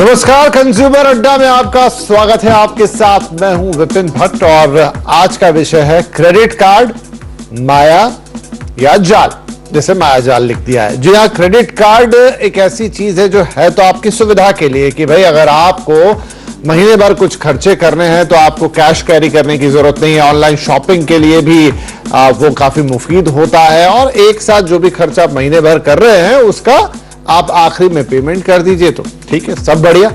नमस्कार, कंज्यूमर अड्डा में आपका स्वागत है। आपके साथ मैं हूं विपिन भट्ट और आज का विषय है क्रेडिट कार्ड माया या जाल, जैसे माया जाल लिख दिया है। जी हाँ, क्रेडिट कार्ड एक ऐसी चीज है जो है तो आपकी सुविधा के लिए कि भाई अगर आपको महीने भर कुछ खर्चे करने हैं तो आपको कैश कैरी करने की जरूरत नहीं है। ऑनलाइन शॉपिंग के लिए भी वो काफी मुफीद होता है और एक साथ जो भी खर्चा आप महीने भर कर रहे हैं उसका आप आखिरी में पेमेंट कर दीजिए तो ठीक है, सब बढ़िया।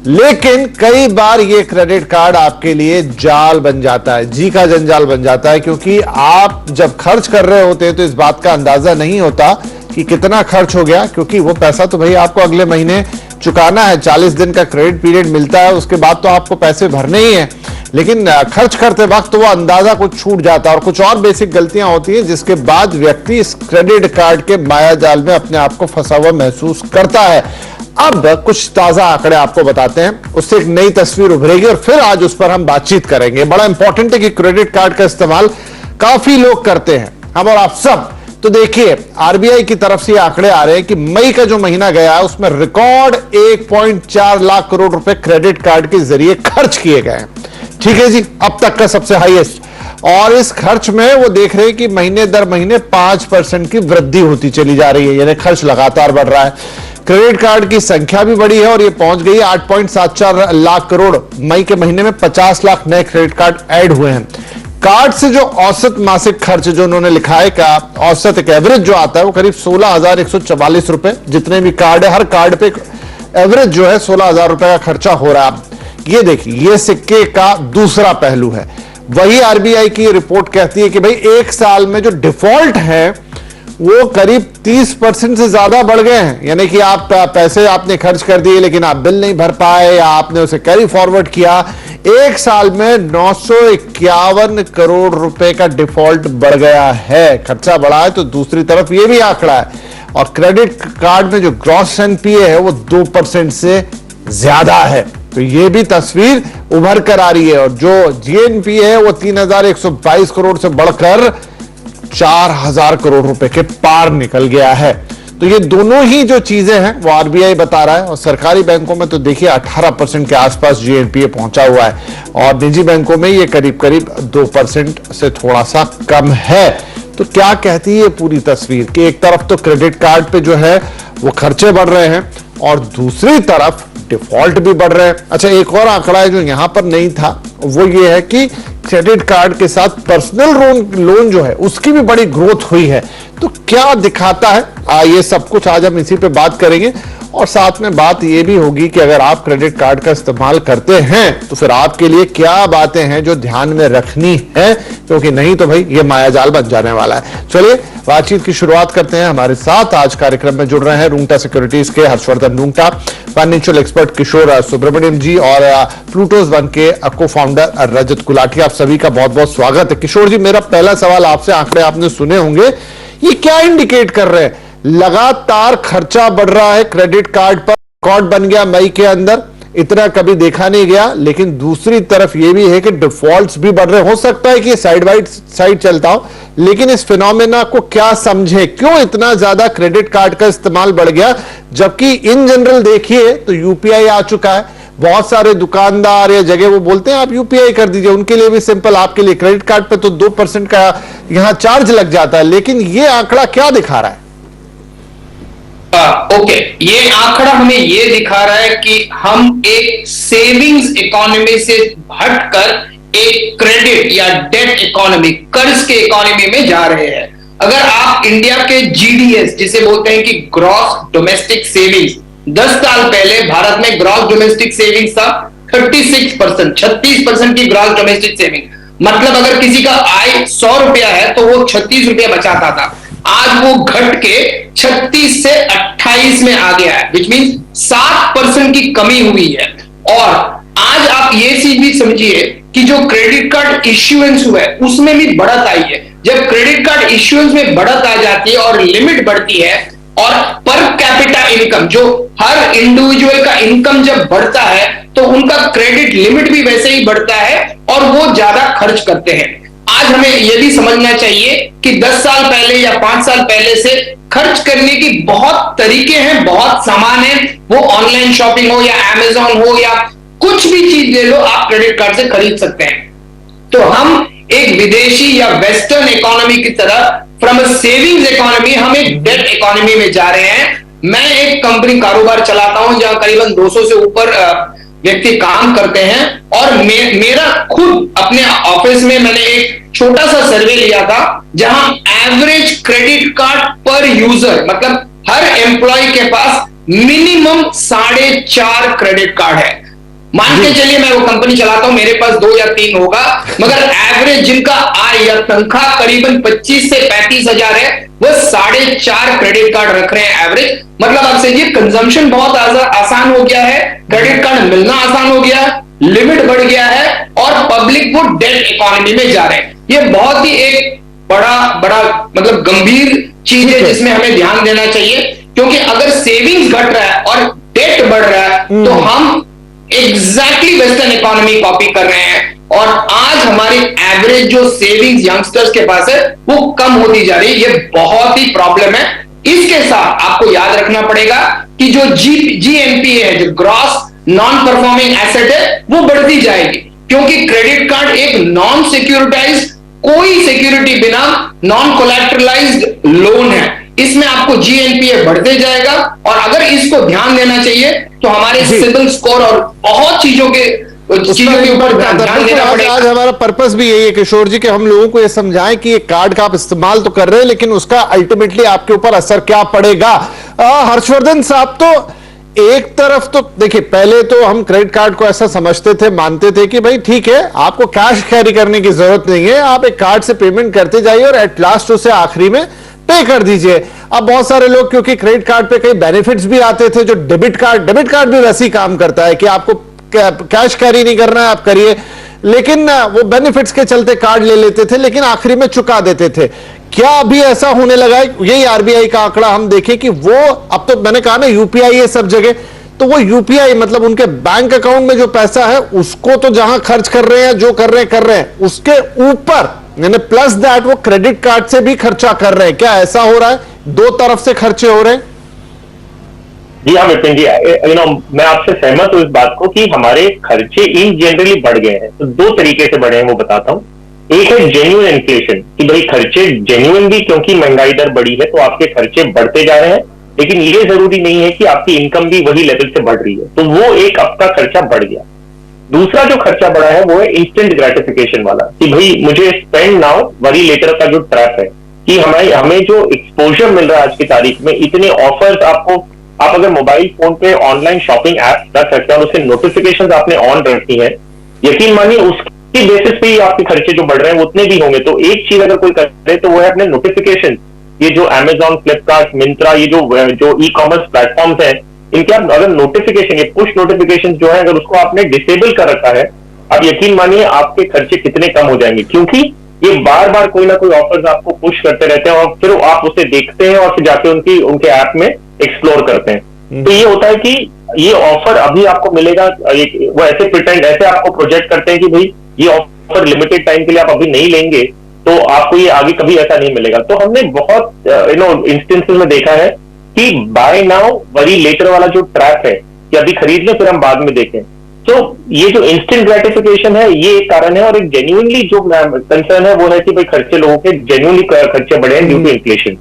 लेकिन कई बार ये क्रेडिट कार्ड आपके लिए जाल बन जाता है, जी का जंजाल बन जाता है, क्योंकि आप जब खर्च कर रहे होते हैं तो इस बात का अंदाजा नहीं होता कि कितना खर्च हो गया, क्योंकि वो पैसा तो भाई आपको अगले महीने चुकाना है। 40 दिन का क्रेडिट पीरियड मिलता है, उसके बाद तो आपको पैसे भरने ही है। लेकिन खर्च करते वक्त वो अंदाजा कुछ छूट जाता है और कुछ और बेसिक गलतियां होती हैं, जिसके बाद व्यक्ति इस क्रेडिट कार्ड के माया जाल में अपने आप को फंसा हुआ महसूस करता है। अब कुछ ताजा आंकड़े आपको बताते हैं, उससे एक नई तस्वीर उभरेगी और फिर आज उस पर हम बातचीत करेंगे। बड़ा इंपॉर्टेंट है कि क्रेडिट कार्ड का इस्तेमाल काफी लोग करते हैं, हम और आप सब। तो देखिए, आरबीआई की तरफ से आंकड़े आ रहे हैं कि मई का जो महीना गया है उसमें रिकॉर्ड 1.4 लाख करोड़ रुपए क्रेडिट कार्ड के जरिए खर्च किए गए हैं। ठीक है जी, अब तक का सबसे हाईएस्ट। और इस खर्च में वो देख रहे हैं कि महीने दर महीने 5% की वृद्धि होती चली जा रही है, यानी खर्च लगातार बढ़ रहा है। क्रेडिट कार्ड की संख्या भी बढ़ी है और ये पहुंच गई 8.74 लाख करोड़। मई के महीने में 50 लाख नए क्रेडिट कार्ड ऐड हुए हैं। कार्ड से जो औसत मासिक खर्च जो उन्होंने लिखा है का औसत एक एवरेज जो आता है वो करीब 16,144 रुपए। जितने भी कार्ड है, हर कार्ड पे एवरेज जो है 16,000 रुपए का खर्चा हो रहा है। ये देखिए, ये सिक्के का दूसरा पहलू है। वही आरबीआई की रिपोर्ट कहती है कि भाई एक साल में जो डिफॉल्ट है वो करीब 30% से ज्यादा बढ़ गए हैं। यानी कि आप पैसे आपने खर्च कर दिए लेकिन आप बिल नहीं भर पाए या आपने उसे कैरी फॉरवर्ड किया। एक साल में 951 करोड़ रुपए का डिफॉल्ट बढ़ गया है। खर्चा बढ़ा है तो दूसरी तरफ ये भी आंकड़ा है। और क्रेडिट कार्ड में जो ग्रॉस एनपीए है वो 2% से ज्यादा है। तो ये भी तस्वीर उभर कर आ रही है। और जो जीएनपीए है वो 3,122 करोड़ से बढ़कर 4,000 करोड़ रुपए के पार निकल गया है। तो ये दोनों ही जो चीजें हैं वो आरबीआई बता रहा है। और सरकारी बैंकों में तो देखिए 18% के आसपास जीएनपीए पहुंचा हुआ है और निजी बैंकों में ये करीब करीब 2% से थोड़ा सा कम है। तो क्या कहती है पूरी तस्वीर कि एक तरफ तो क्रेडिट कार्ड पे जो है वो खर्चे बढ़ रहे हैं और दूसरी तरफ डिफॉल्ट भी बढ़ रहे हैं। अच्छा, एक और आंकड़ा है जो यहां पर नहीं था, वो ये है कि क्रेडिट कार्ड के साथ पर्सनल लोन जो है उसकी भी बड़ी ग्रोथ हुई है। तो क्या दिखाता है ये सब कुछ आज हम इसी पे बात करेंगे। और साथ में बात ये भी होगी कि अगर आप क्रेडिट कार्ड का इस्तेमाल करते हैं तो फिर आपके लिए क्या बातें हैं जो ध्यान में रखनी है, क्योंकि नहीं तो भाई ये मायाजाल बन जाने वाला है। चलिए बातचीत की शुरुआत करते हैं। हमारे साथ आज कार्यक्रम में जुड़ रहे हैं रूंगटा सिक्योरिटीज के हर्षवर्धन रूंगटा, फाइनेंशियल एक्सपर्ट किशोर सुब्रमण्यम जी और प्लूटोज वन के को फाउंडर रजत गुलाटी। आप सभी का बहुत बहुत स्वागत है। किशोर जी, मेरा पहला सवाल आपसे, आंकड़े आपने सुने होंगे, ये क्या इंडिकेट कर रहे हैं? लगातार खर्चा बढ़ रहा है क्रेडिट कार्ड पर, रिकॉर्ड बन गया मई के अंदर, इतना कभी देखा नहीं गया। लेकिन दूसरी तरफ यह भी है कि डिफॉल्ट्स भी बढ़ रहे। हो सकता है कि साइड बाय साइड चलता हो, लेकिन इस फिनोमेना को क्या समझे, क्यों इतना ज्यादा क्रेडिट कार्ड का इस्तेमाल बढ़ गया? जबकि इन जनरल देखिए तो यूपीआई आ चुका है। बहुत सारे दुकानदार या जगह वो बोलते हैं आप यूपीआई कर दीजिए, उनके लिए भी सिंपल, आपके लिए क्रेडिट कार्ड पे तो 2% का यहां चार्ज लग जाता है। लेकिन ये आंकड़ा क्या दिखा रहा है? ओके, ये आंकड़ा हमें ये दिखा रहा है कि हम एक सेविंग्स इकोनॉमी से हटकर एक क्रेडिट या डेट इकोनॉमी, कर्ज के इकोनॉमी में जा रहे हैं। अगर आप इंडिया के जीडीएस, जिसे बोलते हैं कि ग्रॉस डोमेस्टिक सेविंग्स, 10 साल पहले भारत में ग्रॉस डोमेस्टिक सेविंग्स था 36%, 36% की ग्रॉस डोमेस्टिक सेविंग। मतलब अगर किसी का आय 100 रुपया है तो वो 36 रुपया बचाता था। आज वो घट के 36 से 28 में आ गया है, विच मीन 7% की कमी हुई है। और आज आप ये चीज भी समझिए कि जो क्रेडिट कार्ड इश्यूएंस हुआ है उसमें भी बढ़त आई है। जब क्रेडिट कार्ड इश्यूएंस में बढ़त आ जाती है और लिमिट बढ़ती है और पर कैपिटा इनकम, जो हर इंडिविजुअल का इनकम जब बढ़ता है तो उनका क्रेडिट लिमिट भी वैसे ही बढ़ता है और वो ज्यादा खर्च करते हैं। आज हमें यह भी समझना चाहिए कि 10 साल पहले या 5 साल पहले से खर्च करने की बहुत तरीके हैं, बहुत सामान है, वो ऑनलाइन शॉपिंग हो या अमेजॉन हो या कुछ भी चीज ले लो, आप क्रेडिट कार्ड से खरीद सकते हैं। तो हम एक विदेशी या वेस्टर्न इकोनॉमी की तरह फ्रॉम अ सेविंग्स इकोनॉमी हम एक डेट इकोनॉमी में जा रहे हैं। मैं एक कंपनी कारोबार चलाता हूं जहां करीबन 200 से ऊपर व्यक्ति काम करते हैं, और मेरा खुद अपने ऑफिस में मैंने एक छोटा सा सर्वे लिया था जहां एवरेज क्रेडिट कार्ड पर यूजर, मतलब हर एम्प्लॉय के पास मिनिमम 4.5 क्रेडिट कार्ड है। मान के चलिए मैं वो कंपनी चलाता हूं, मेरे पास 2 या 3 होगा, मगर एवरेज जिनका आय या तनख्वाह करीबन 25 से 35 हजार है, वो 4.5 क्रेडिट कार्ड रख रहे हैं एवरेज। मतलब आपसे ये कंजम्पशन बहुत आसान हो गया है, क्रेडिट कार्ड मिलना आसान हो गया है, लिमिट बढ़ गया है, और पब्लिक वो डेट इकोनॉमी में जा रहे हैं। ये बहुत ही एक बड़ा मतलब गंभीर चीज है जिसमें हमें ध्यान देना चाहिए, क्योंकि अगर सेविंग्स घट रहा है और डेट बढ़ रहा है तो हम एग्जैक्टली वेस्टर्न इकोनॉमी कॉपी कर रहे हैं, और आज हमारी एवरेज जो सेविंग्स यंगस्टर्स के पास है वो कम होती जा रही है। ये बहुत ही प्रॉब्लम है। इसके साथ आपको याद रखना पड़ेगा कि जो जीएनपी है, जो ग्रॉस नॉन परफॉर्मिंग एसेट है, वो बढ़ती जाएगी, क्योंकि क्रेडिट कार्ड एक नॉन सिक्योरिटाइज, कोई सिक्योरिटी बिना नॉन कोलैटरलाइज्ड लोन है। इसमें आपको जीएनपीए बढ़ते जाएगा, और अगर इसको ध्यान देना चाहिए तो हमारे सिबिल स्कोर और बहुत चीजों के ऊपर ध्यान देना पड़ेगा। आज हमारा पर्पस भी यही है किशोर जी, कि हम लोगों को यह समझाएं कि ये कार्ड का आप इस्तेमाल तो कर रहे हैं, लेकिन उसका अल्टीमेटली आपके ऊपर असर क्या पड़ेगा। हर्षवर्धन साहब, तो एक तरफ तो देखिए, पहले तो हम क्रेडिट कार्ड को ऐसा समझते थे, मानते थे कि भाई ठीक है, आपको कैश कैरी करने की जरूरत नहीं है, आप एक कार्ड से पेमेंट करते जाइए और एट लास्ट उसे आखिरी में पे कर दीजिए। अब बहुत सारे लोग, क्योंकि क्रेडिट कार्ड पे कई बेनिफिट्स भी आते थे, जो डेबिट कार्ड भी वैसे ही काम करता है कि आपको कैश कैरी नहीं करना है, आप करिए, लेकिन वो बेनिफिट्स के चलते कार्ड ले लेते थे, लेकिन आखिरी में चुका देते थे। क्या अभी ऐसा होने लगा है? यही आरबीआई का आंकड़ा हम देखें कि वो, अब तो मैंने कहा ना यूपीआई है सब जगह, तो वो यूपीआई मतलब उनके बैंक अकाउंट में जो पैसा है उसको तो जहां खर्च कर रहे हैं, जो कर रहे हैं उसके ऊपर यानी प्लस दैट वो क्रेडिट कार्ड से भी खर्चा कर रहे हैं। क्या ऐसा हो रहा है? दो तरफ से खर्चे हो रहे हैं? जी हाँ विपिन जी, मैं आपसे सहमत हूं इस बात को कि हमारे खर्चे इन जनरली बढ़ गए हैं। तो दो तरीके से बढ़े हैं, वो बताता हूं। एक है जेन्युइन इन्फ्लेशन, कि भाई खर्चे जेन्युइन भी, क्योंकि महंगाई दर बढ़ी है तो आपके खर्चे बढ़ते जा रहे हैं, लेकिन ये जरूरी नहीं है कि आपकी इनकम भी वही लेवल से बढ़ रही है, तो वो एक आपका खर्चा बढ़ गया। दूसरा जो खर्चा बढ़ा है वो है इंस्टेंट ग्रेटिफिकेशन वाला, कि भाई मुझे स्पेंड नाउ वरी लेटर का जो ट्रैप है, कि हमें जो एक्सपोजर मिल रहा है आज की तारीख में, इतने ऑफर्स आपको, आप अगर मोबाइल फोन पे ऑनलाइन शॉपिंग ऐप रख सकते हैं और उससे नोटिफिकेशन आपने ऑन रखी है, यकीन मानिए उसकी बेसिस पे ही आपके खर्चे जो बढ़ रहे हैं वो उतने भी होंगे। तो एक चीज अगर कोई करे तो वो है अपने नोटिफिकेशन, ये जो अमेजॉन, फ्लिपकार्ट, मिंत्रा, ये जो ई कॉमर्स प्लेटफॉर्म्स हैं, इनके आप अगर नोटिफिकेशन, ये पुश नोटिफिकेशन जो है, अगर उसको आपने डिसेबल कर रखा है, आप यकीन मानिए आपके खर्चे कितने कम हो जाएंगे, क्योंकि ये बार बार कोई ना कोई ऑफर्स आपको पुश करते रहते हैं और फिर आप उसे देखते हैं और फिर जाके उनके ऐप में एक्सप्लोर करते हैं। तो ये होता है कि ये ऑफर अभी आपको मिलेगा, वो ऐसे आपको प्रोजेक्ट करते हैं कि भाई ये ऑफर लिमिटेड टाइम के लिए आप अभी नहीं लेंगे तो आपको ये आगे कभी ऐसा नहीं मिलेगा। तो हमने बहुत इंस्टेंसेस में देखा है कि बाय नाउ वरी लेटर वाला जो ट्रैप है कि अभी खरीद लें फिर हम बाद में देखें, तो ये जो इंस्टेंट ग्रेटिफिकेशन है ये एक कारण है। और एक जेन्युइनली जो कंसर्न है वो है कि भाई खर्चे, लोगों के जेन्युइनली खर्चे बढ़े हैं ड्यू टू इन्फ्लेशन।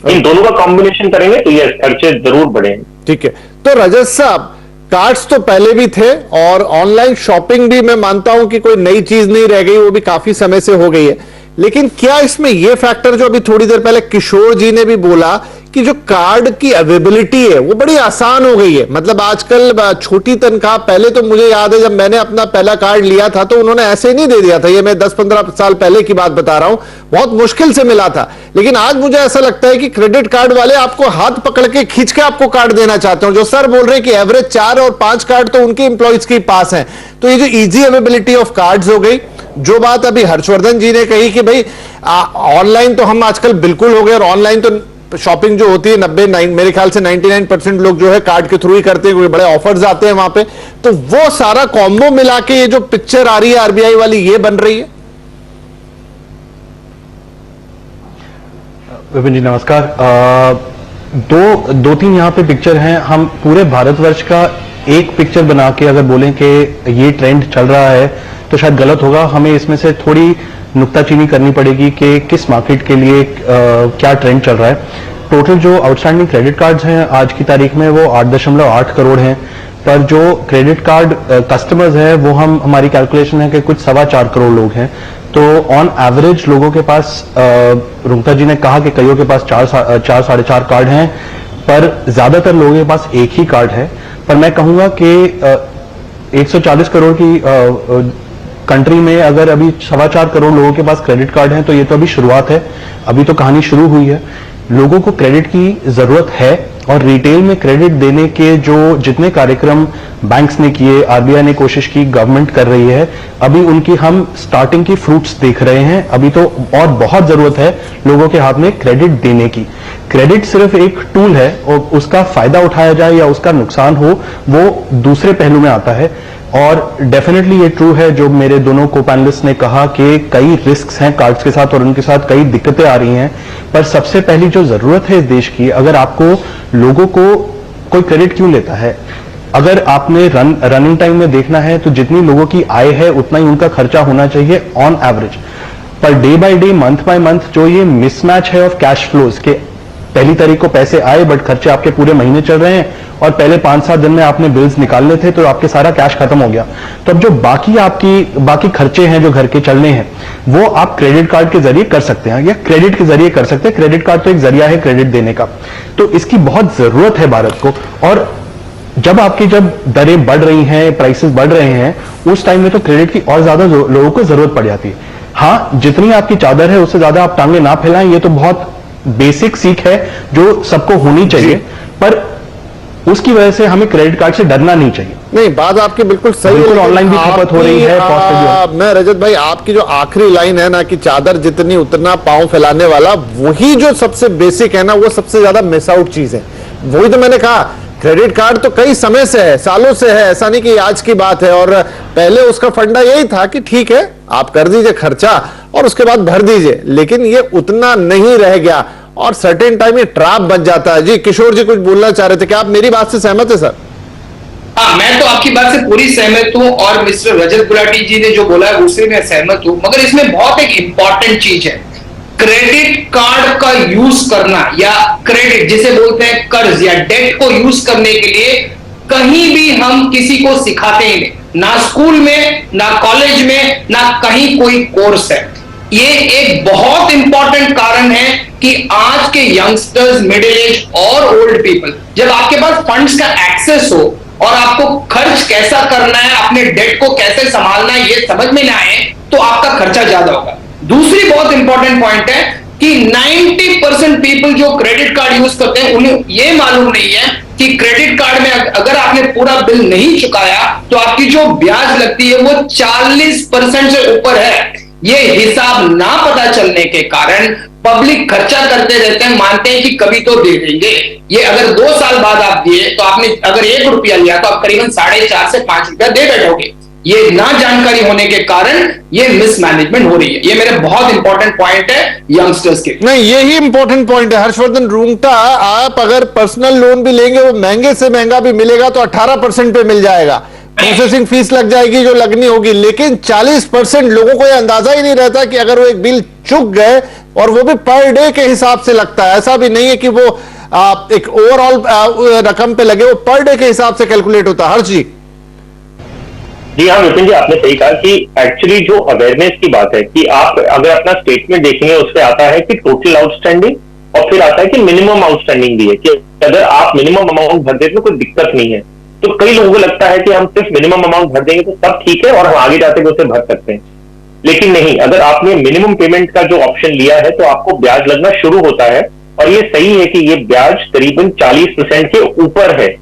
इन दोनों का कॉम्बिनेशन करेंगे तो ये खर्चे जरूर बढ़े हैं। ठीक है, तो रजत साहब, कार्ड्स तो पहले भी थे और ऑनलाइन शॉपिंग भी मैं मानता हूं कि कोई नई चीज नहीं रह गई, वो भी काफी समय से हो गई है, लेकिन क्या इसमें यह फैक्टर जो अभी थोड़ी देर पहले किशोर जी ने भी बोला कि जो कार्ड की अवेलेबिलिटी है वो बड़ी आसान हो गई है। मतलब आजकल छोटी तनख्वाह, पहले तो मुझे याद है जब मैंने अपना पहला कार्ड लिया था तो उन्होंने ऐसे नहीं दे दिया था, ये मैं 10-15 साल पहले की बात बता रहा हूं, बहुत मुश्किल से मिला था। लेकिन आज मुझे ऐसा लगता है कि क्रेडिट कार्ड वाले आपको हाथ पकड़ के खींच के आपको कार्ड देना चाहते हो। जो सर बोल रहे हैं कि एवरेज 4 और 5 कार्ड तो उनके इंप्लॉइज के पास हैं। तो ये जो इजी अवेलेबिलिटी ऑफ कार्ड्स हो गई, जो बात अभी हर्षवर्धन जी ने कही कि भाई ऑनलाइन तो हम आजकल बिल्कुल हो गए, और ऑनलाइन तो शॉपिंग जो होती है 99 मेरे ख्याल से 99% लोग जो है कार्ड के थ्रू ही करते हैं, कोई बड़े ऑफर्स आते हैं वहां पे, तो वो सारा कॉम्बो मिला के ये जो पिक्चर आ रही है आरबीआई वाली, ये बन रही है। विपिन जी नमस्कार। दो तीन यहाँ पे पिक्चर हैं। हम पूरे भारतवर्ष का एक पिक्चर बना के अगर बोलें कि ये ट्रेंड चल रहा है तो शायद गलत होगा। हमें इसमें से थोड़ी नुक्ताचीनी करनी पड़ेगी कि किस मार्केट के लिए क्या ट्रेंड चल रहा है। टोटल जो आउटस्टैंडिंग क्रेडिट कार्ड्स हैं आज की तारीख में वो 8.8 करोड़ हैं, पर जो क्रेडिट कार्ड कस्टमर्स हैं वो हमारी कैलकुलेशन है कि कुछ 4.25 करोड़ लोग हैं। तो ऑन एवरेज लोगों के पास, रुंगता जी ने कहा कि कईयों के पास 4-4.5 कार्ड हैं, पर ज्यादातर लोगों के पास एक ही कार्ड है। पर मैं कहूंगा कि 140 करोड़ की कंट्री में अगर अभी 4.25 करोड़ लोगों के पास क्रेडिट कार्ड हैं तो ये तो अभी शुरुआत है, अभी तो कहानी शुरू हुई है। लोगों को क्रेडिट की जरूरत है और रिटेल में क्रेडिट देने के जो जितने कार्यक्रम बैंक्स ने किए, आरबीआई ने कोशिश की, गवर्नमेंट कर रही है, अभी उनकी हम स्टार्टिंग की फ्रूट्स देख रहे हैं। अभी तो और बहुत जरूरत है लोगों के हाथ में क्रेडिट देने की। क्रेडिट सिर्फ एक टूल है और उसका फायदा उठाया जाए या उसका नुकसान हो वो दूसरे पहलू में आता है। और डेफिनेटली ये ट्रू है जो मेरे दोनों को पैनलिस्ट ने कहा कि कई रिस्क्स हैं कार्ड्स के साथ और उनके साथ कई दिक्कतें आ रही हैं। पर सबसे पहली जो जरूरत है इस देश की, अगर आपको लोगों को कोई क्रेडिट क्यों लेता है, अगर आपने रनिंग टाइम में देखना है तो जितनी लोगों की आय है उतना ही उनका खर्चा होना चाहिए on average. Per day by day, month by month जो ये मिसमैच है ऑफ कैश फ्लोज के, पहली तारीख को पैसे आए बट खर्चे आपके पूरे महीने चल रहे हैं और पहले 5-7 दिन में आपने बिल्स निकालने थे तो आपके सारा कैश खत्म हो गया। तो अब जो बाकी खर्चे हैं जो घर के चलने हैं वो आप क्रेडिट कार्ड के जरिए कर सकते हैं या क्रेडिट के जरिए कर सकते हैं। क्रेडिट कार्ड तो एक जरिया है क्रेडिट देने का, तो इसकी बहुत जरूरत है भारत को। और जब दरें बढ़ रही हैं, प्राइसेस बढ़ रहे हैं, उस टाइम में तो क्रेडिट की और ज्यादा लोगों को जरूरत पड़ जाती है। हाँ, जितनी आपकी चादर है उससे ज्यादा आप टांगे ना फैलाएं, ये तो बहुत बेसिक सीख है जो सबको होनी चाहिए, पर उसकी वजह से हमें क्रेडिट कार्ड से डरना नहीं चाहिए। नहीं, बात आपकी बिल्कुल सही है। बिल्कुल ऑनलाइन भी खपत हो रही है। मैं रजत भाई, आपकी जो आखिरी लाइन है ना कि चादर जितनी उतना पांव फैलाने वाला, वही जो सबसे बेसिक है ना, वो सबसे ज्यादा मिस आउट चीज है। वही तो मैंने कहा, क्रेडिट कार्ड तो कई समय से है, सालों से है, ऐसा नहीं कि आज की बात है। और पहले उसका फंडा यही था कि ठीक है आप कर दीजिए खर्चा और उसके बाद भर दीजिए, लेकिन ये उतना नहीं रह गया और सर्टेन टाइम ये ट्रैप बन जाता है। जी किशोर जी कुछ बोलना चाह रहे थे, क्या आप मेरी बात से सहमत है सर? हाँ, मैं तो आपकी बात से पूरी सहमत हूं और मिस्टर रजत गुलाटी जी ने जो बोला है उससे मैं सहमत हूं, मगर इसमें बहुत एक इंपॉर्टेंट चीज है। क्रेडिट कार्ड का यूज करना या क्रेडिट जिसे बोलते हैं कर्ज या डेट को यूज करने के लिए कहीं भी हम किसी को सिखाते ही नहीं, ना स्कूल में, ना कॉलेज में, ना कहीं कोई कोर्स है। ये एक बहुत इंपॉर्टेंट कारण है कि आज के यंगस्टर्स, मिडिल एज और ओल्ड पीपल, जब आपके पास फंड्स का एक्सेस हो और आपको खर्च कैसा करना है, अपने डेट को कैसे संभालना है, ये समझ में ना आए तो आपका खर्चा ज्यादा होगा। दूसरी बहुत इंपॉर्टेंट पॉइंट है कि 90% पीपल जो क्रेडिट कार्ड यूज करते हैं उन्हें यह मालूम नहीं है कि क्रेडिट कार्ड में अगर आपने पूरा बिल नहीं चुकाया तो आपकी जो ब्याज लगती है वो 40% से ऊपर है। ये हिसाब ना पता चलने के कारण पब्लिक खर्चा करते रहते हैं, मानते हैं कि कभी तो दे देंगे। ये अगर 2 साल बाद आप दिए तो आपने अगर 1 रुपया लिया तो आप करीबन 4.5 से 5 रुपया दे बैठोगे। ये ना जानकारी होने के कारण ये मिसमैनेजमेंट हो रही है। ये मेरे बहुत इंपॉर्टेंट पॉइंट है यंगस्टर्स के। नहीं, यही इंपॉर्टेंट पॉइंट है हर्षवर्धन रूंगटा। आप अगर पर्सनल लोन भी लेंगे वो महंगे से महंगा भी मिलेगा तो 18% पे मिल जाएगा, प्रोसेसिंग फीस लग जाएगी जो लगनी होगी, लेकिन 40% लोगों को यह अंदाजा ही नहीं रहता कि अगर वो एक बिल चुक गए, और वो भी पर डे के हिसाब से लगता है, ऐसा भी नहीं है कि वो एक ओवरऑल रकम पे लगे, वो पर डे के हिसाब से कैलकुलेट होता है। हर्ष जी हाँ विपिन जी, आपने सही कहा कि एक्चुअली जो अवेयरनेस की बात है कि आप अगर अपना स्टेटमेंट देखेंगे उसमें आता है कि टोटल आउटस्टैंडिंग और फिर आता है कि मिनिमम आउटस्टैंडिंग भी है कि अगर आप मिनिमम अमाउंट भर देते तो कोई दिक्कत नहीं है। तो कई लोगों को लगता है कि हम सिर्फ मिनिमम अमाउंट भर देंगे तो सब ठीक है और हम आगे जाते हुए उसे भर सकते हैं, लेकिन नहीं। अगर आपने मिनिमम पेमेंट का जो ऑप्शन लिया है तो आपको ब्याज लगना शुरू होता है, और ये सही है कि ये ब्याज करीबन 40% के ऊपर है।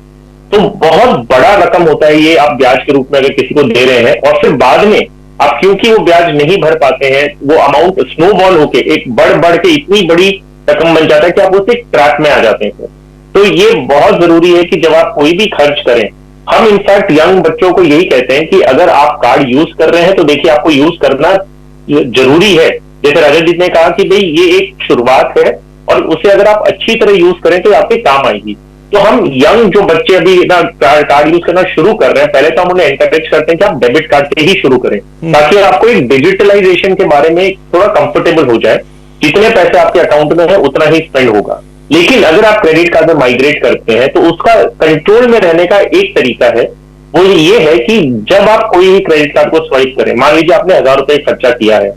तो बहुत बड़ा रकम होता है ये, आप ब्याज के रूप में अगर किसी को दे रहे हैं और फिर बाद में आप क्योंकि वो ब्याज नहीं भर पाते हैं, वो अमाउंट स्नोबॉल होके एक बढ़ के इतनी बड़ी रकम बन जाता है कि आप उसे ट्रैप में आ जाते हैं। तो ये बहुत जरूरी है कि जब आप कोई भी खर्च करें, हम इनफैक्ट यंग बच्चों को यही कहते हैं कि अगर आप कार्ड यूज कर रहे हैं तो देखिए आपको यूज करना जरूरी है। जैसे रजत जी ने कहा कि भाई ये एक शुरुआत है और उसे अगर आप अच्छी तरह यूज करें तो आपके काम आएगी। तो हम यंग जो बच्चे अभी ना कार्ड यूज करना शुरू कर रहे हैं, पहले तो हम उन्हें एनकरेज करते हैं कि आप डेबिट कार्ड से ही शुरू करें, ताकि आपको एक डिजिटलाइजेशन के बारे में थोड़ा कंफर्टेबल हो जाए। जितने पैसे आपके अकाउंट में है उतना ही स्पेंड होगा। लेकिन अगर आप क्रेडिट कार्ड में माइग्रेट करते हैं तो उसका कंट्रोल में रहने का एक तरीका है, वो ये है कि जब आप कोई भी क्रेडिट कार्ड को स्वाइप करें, मान लीजिए आपने 1000 रुपए खर्चा किया है,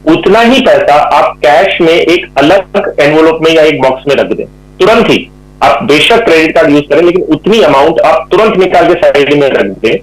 उतना ही पैसा आप कैश में एक अलग एनवलप में या एक बॉक्स में रख दें तुरंत ही। आप बेशक क्रेडिट कार्ड यूज करें, लेकिन उतनी अमाउंट आप तुरंत निकाल के साइड में रख दें,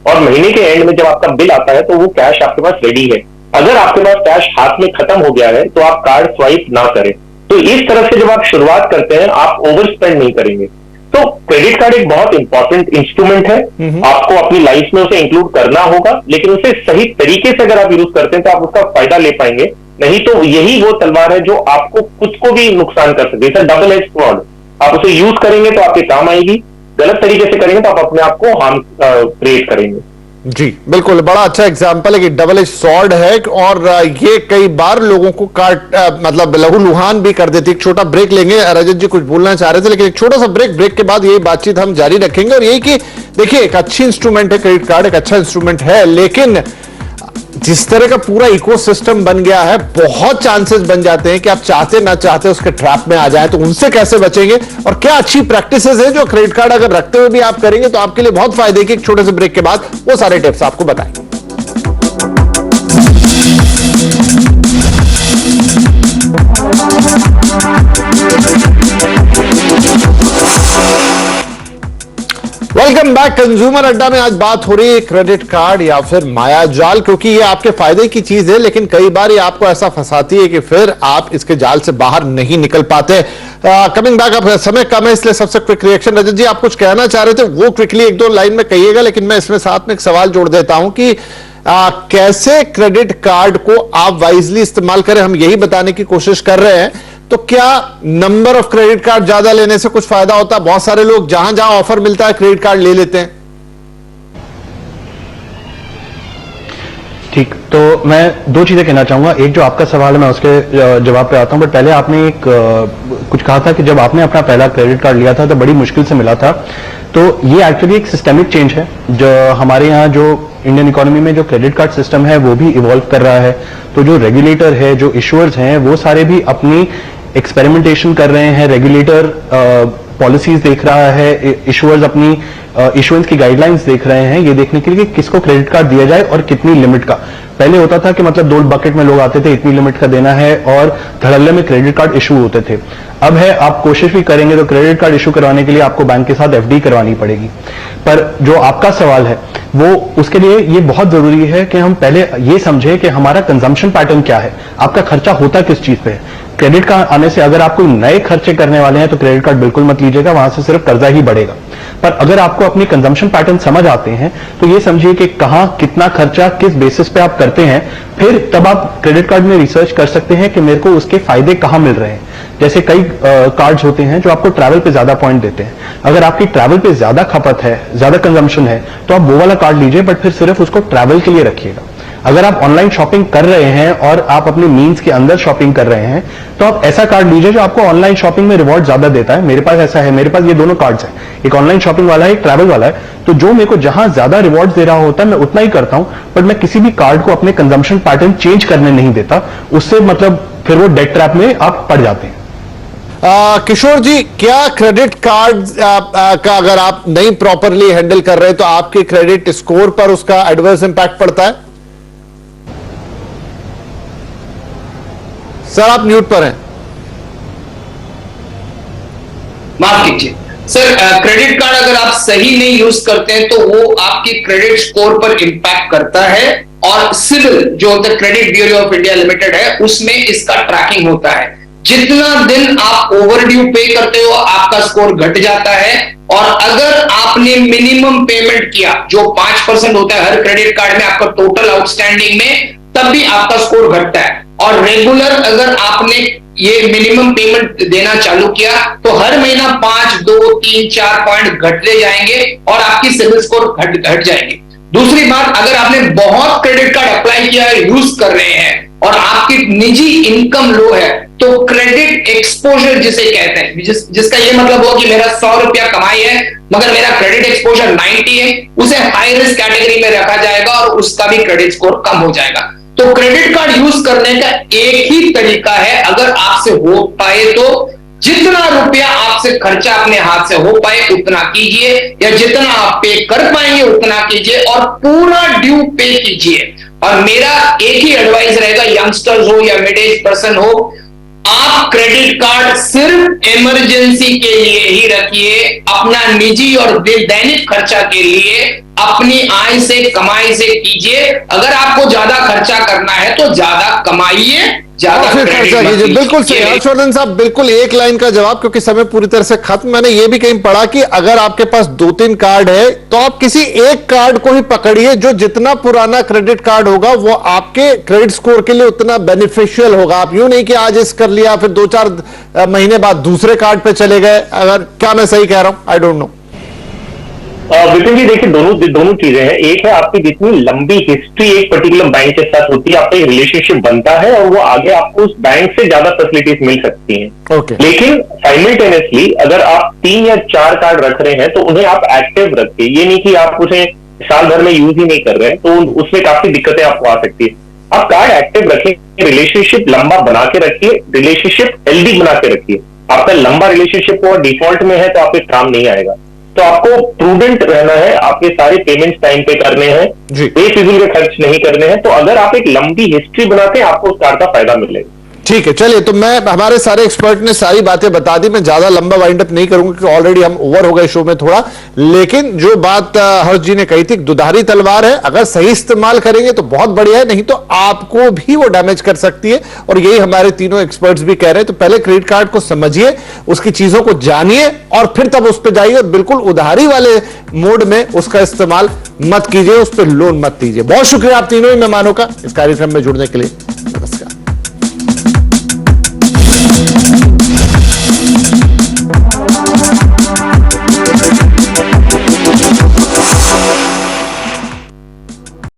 और महीने के एंड में जब आपका बिल आता है तो वो कैश आपके पास रेडी है। अगर आपके पास कैश हाथ में खत्म हो गया है तो आप कार्ड स्वाइप ना करें। तो इस तरह से जब आप शुरुआत करते हैं, आप ओवर स्पेंड नहीं करेंगे। तो क्रेडिट कार्ड एक बहुत इंपॉर्टेंट इंस्ट्रूमेंट है, आपको अपनी लाइफ में उसे इंक्लूड करना होगा, लेकिन उसे सही तरीके से अगर आप यूज करते हैं तो आप उसका फायदा ले पाएंगे। नहीं तो यही वो तलवार है जो आपको खुद को भी नुकसान कर सकती है, डबल एज स्वॉर्ड। आप उसे यूज करेंगे तो आपके काम आएगी, गलत तरीके से करेंगे तो आप अपने आप को हार्म क्रिएट करेंगे। जी बिल्कुल, बड़ा अच्छा एग्जाम्पल है कि डबल एज सॉर्ड है, और ये कई बार लोगों को मतलब लहूलुहान भी कर देती है। एक छोटा ब्रेक लेंगे, रजत जी कुछ बोलना चाह रहे थे, लेकिन एक छोटा सा ब्रेक के बाद यही बातचीत हम जारी रखेंगे। और यही कि देखिए, एक अच्छी इंस्ट्रूमेंट है क्रेडिट कार्ड, एक अच्छा इंस्ट्रूमेंट है, लेकिन जिस तरह का पूरा इकोसिस्टम बन गया है, बहुत चांसेस बन जाते हैं कि आप चाहते ना चाहते उसके ट्रैप में आ जाए। तो उनसे कैसे बचेंगे, और क्या अच्छी प्रैक्टिसेस है जो क्रेडिट कार्ड अगर रखते हुए भी आप करेंगे तो आपके लिए बहुत फायदे की। एक छोटे से ब्रेक के बाद वो सारे टिप्स आपको बताएंगे। Welcome back. कंज्यूमर अड्डा में आज बात हो रही है क्रेडिट कार्ड या फिर माया जाल, क्योंकि ये आपके फायदे की चीज है, लेकिन कई बार ये आपको ऐसा फंसाती है कि फिर आप इसके जाल से बाहर नहीं निकल पाते। कमिंग बैक, अब समय कम है इसलिए सबसे क्विक रिएक्शन। रजत जी, आप कुछ कहना चाह रहे थे, वो क्विकली एक दो लाइन में कहिएगा, लेकिन मैं इसमें साथ में एक सवाल जोड़ देता हूं कि कैसे क्रेडिट कार्ड को आप वाइजली इस्तेमाल करें, हम यही बताने की कोशिश कर रहे हैं। तो क्या नंबर ऑफ क्रेडिट कार्ड ज्यादा लेने से कुछ फायदा होता है? बहुत सारे लोग जहां जहां ऑफर मिलता है क्रेडिट कार्ड ले लेते हैं। ठीक, तो मैं दो चीजें कहना चाहूंगा। एक जो आपका सवाल है मैं उसके जवाब पे आता हूं, बट पहले आपने एक कुछ कहा था कि जब आपने अपना पहला क्रेडिट कार्ड लिया था तो बड़ी मुश्किल से मिला था। तो ये एक्चुअली एक सिस्टेमिक चेंज है, जो हमारे यहाँ जो इंडियन इकोनॉमी में जो क्रेडिट कार्ड सिस्टम है वो भी इवॉल्व कर रहा है। तो जो रेगुलेटर है, जो इशुअर्स हैं, वो सारे भी अपनी एक्सपेरिमेंटेशन कर रहे हैं। रेगुलेटर पॉलिसीज देख रहा है, इशुअर्स अपनी इशुएंस की गाइडलाइंस देख रहे हैं, ये देखने के लिए कि किसको क्रेडिट कार्ड दिया जाए और कितनी लिमिट का। पहले होता था कि मतलब 2 बकेट में लोग आते थे, इतनी लिमिट का देना है, और धड़ल्ले में क्रेडिट कार्ड इशू होते थे। अब है, आप कोशिश भी करेंगे तो क्रेडिट कार्ड इशू करवाने के लिए आपको बैंक के साथ एफडी करवानी पड़ेगी। पर जो आपका सवाल है वो, उसके लिए ये बहुत जरूरी है कि हम पहले ये समझे कि हमारा कंजम्पशन पैटर्न क्या है, आपका खर्चा होता किस चीज पे है। क्रेडिट कार्ड आने से अगर आप कोई नए खर्चे करने वाले हैं तो क्रेडिट कार्ड बिल्कुल मत लीजिएगा, वहां से सिर्फ कर्जा ही बढ़ेगा। पर अगर आपको अपनी कंजम्पशन पैटर्न समझ आते हैं तो ये समझिए कि कहां कितना खर्चा किस बेसिस पे आप करते हैं, फिर तब आप क्रेडिट कार्ड में रिसर्च कर सकते हैं कि मेरे को उसके फायदे कहां मिल रहे हैं। जैसे कई कार्ड्स होते हैं जो आपको ट्रैवल पे ज्यादा पॉइंट देते हैं। अगर आपकी ट्रैवल पे ज्यादा खपत है, ज्यादा कंजम्पशन है, तो आप वो वाला कार्ड लीजिए, बट फिर सिर्फ उसको ट्रैवल के लिए रखिएगा। अगर आप ऑनलाइन शॉपिंग कर रहे हैं और आप अपने मीन्स के अंदर शॉपिंग कर रहे हैं तो आप ऐसा कार्ड लीजिए जो आपको ऑनलाइन शॉपिंग में रिवॉर्ड ज्यादा देता है। मेरे पास ऐसा है, मेरे पास ये दोनों कार्ड्स हैं, एक ऑनलाइन शॉपिंग वाला है, एक ट्रैवल वाला है। तो जो मेरे को जहां ज्यादा रिवॉर्ड दे रहा होता है मैं उतना ही करता हूं, बट मैं किसी भी कार्ड को अपने कंजम्पशन पैटर्न चेंज करने नहीं देता। उससे मतलब फिर वो डेट ट्रैप में आप पड़ जाते हैं। किशोर जी, क्या क्रेडिट कार्ड का अगर आप नहीं प्रॉपरली हैंडल कर रहे तो आपके क्रेडिट स्कोर पर उसका एडवर्स इंपैक्ट पड़ता है? सर आप म्यूट पर हैं। माफ कीजिए सर, क्रेडिट कार्ड अगर आप सही नहीं यूज करते हैं तो वो आपके क्रेडिट स्कोर पर इंपैक्ट करता है, और सिविल जो credit bureau of India limited है उसमें इसका ट्रैकिंग होता है। जितना दिन आप ओवरड्यू पे करते हो आपका स्कोर घट जाता है, और अगर आपने मिनिमम पेमेंट किया जो 5% होता है हर क्रेडिट कार्ड में आपका टोटल आउटस्टैंडिंग में, तब भी आपका स्कोर घटता है। और रेगुलर अगर आपने ये मिनिमम पेमेंट देना चालू किया तो हर महीना 5, 2, 3, 4 पॉइंट घटते जाएंगे और आपकी सिविल स्कोर घट जाएंगे। दूसरी बात, अगर आपने बहुत क्रेडिट कार्ड अप्लाई किया है, यूज कर रहे हैं और आपकी निजी इनकम लो है, तो क्रेडिट एक्सपोजर जिसे कहते हैं, जिसका ये मतलब हो कि मेरा 100 रुपया कमाई है मगर मेरा क्रेडिट एक्सपोजर 90 है, उसे हाई रिस्क कैटेगरी में रखा जाएगा और उसका भी क्रेडिट स्कोर कम हो जाएगा। तो क्रेडिट कार्ड यूज करने का एक ही तरीका है, अगर आपसे हो पाए तो जितना रुपया आपसे खर्चा अपने हाथ से हो पाए उतना कीजिए, या जितना आप पे कर पाएंगे उतना कीजिए और पूरा ड्यू पे कीजिए। और मेरा एक ही एडवाइस रहेगा, यंगस्टर्स हो या मिड एज पर्सन हो, आप क्रेडिट कार्ड सिर्फ इमरजेंसी के लिए ही रखिए, अपना निजी और दैनिक खर्चा के लिए अपनी आय से कमाई से कीजिए। अगर आपको ज्यादा खर्चा करना है तो ज्यादा कमाइए, ज्यादा खर्चा कीजिए। बिल्कुल सही हर्षवर्धन साहब, बिल्कुल एक लाइन का जवाब, क्योंकि समय पूरी तरह से खत्म। मैंने ये भी कहीं पढ़ा कि अगर आपके पास 2-3 कार्ड है तो आप किसी एक कार्ड को ही पकड़िए, जो जितना पुराना क्रेडिट कार्ड होगा वो आपके क्रेडिट स्कोर के लिए उतना बेनिफिशियल होगा। आप यूं नहीं कि आज इस कर लिया फिर 2-4 महीने बाद दूसरे कार्ड पे चले गए। अगर क्या मैं सही कह रहा हूं? I don't know. Vipin ji देखिए, दोनों चीजें हैं। एक है आपकी जितनी लंबी हिस्ट्री एक पर्टिकुलर बैंक के साथ होती है, आपका रिलेशनशिप बनता है और वो आगे आपको उस बैंक से ज्यादा फैसिलिटीज मिल सकती हैं। ओके। लेकिन साइमल्टेनियसली अगर आप 3 या 4 कार्ड रख रहे हैं तो उन्हें आप एक्टिव रखिए। ये नहीं कि आप उसे साल भर में यूज ही नहीं कर रहे हैं, तो उसमें काफी दिक्कतें आपको आ सकती है। आप कार्ड एक्टिव रखें, रिलेशनशिप लंबा बना के रखिए, रिलेशनशिप हेल्दी बना के रखिए। आपका लंबा रिलेशनशिप हो डिफॉल्ट में है तो आपके काम नहीं आएगा। तो आपको प्रूडेंट रहना है, आपके सारे पेमेंट्स टाइम पे करने हैं, बेफिजूल के खर्च नहीं करने हैं। तो अगर आप एक लंबी हिस्ट्री बनाते हैं आपको उस कार्ड का फायदा मिलेगा। ठीक है, चलिए। तो मैं, हमारे सारे एक्सपर्ट ने सारी बातें बता दी, मैं ज्यादा लंबा वाइंड अप नहीं करूंगा क्योंकि ऑलरेडी हम ओवर हो गए शो में थोड़ा। लेकिन जो बात हर्ष जी ने कही थी, दुधारी तलवार है, अगर सही इस्तेमाल करेंगे तो बहुत बढ़िया है, नहीं तो आपको भी वो डैमेज कर सकती है। और यही हमारे तीनों एक्सपर्ट्स भी कह रहे हैं। तो पहले क्रेडिट कार्ड को समझिए, उसकी चीजों को जानिए और फिर तब उस पर जाइए। बिल्कुल उधारी वाले मोड में उसका इस्तेमाल मत कीजिए, उस पर लोन मत दीजिए। बहुत शुक्रिया आप तीनों ही मेहमानों का इस कार्यक्रम में जुड़ने के लिए।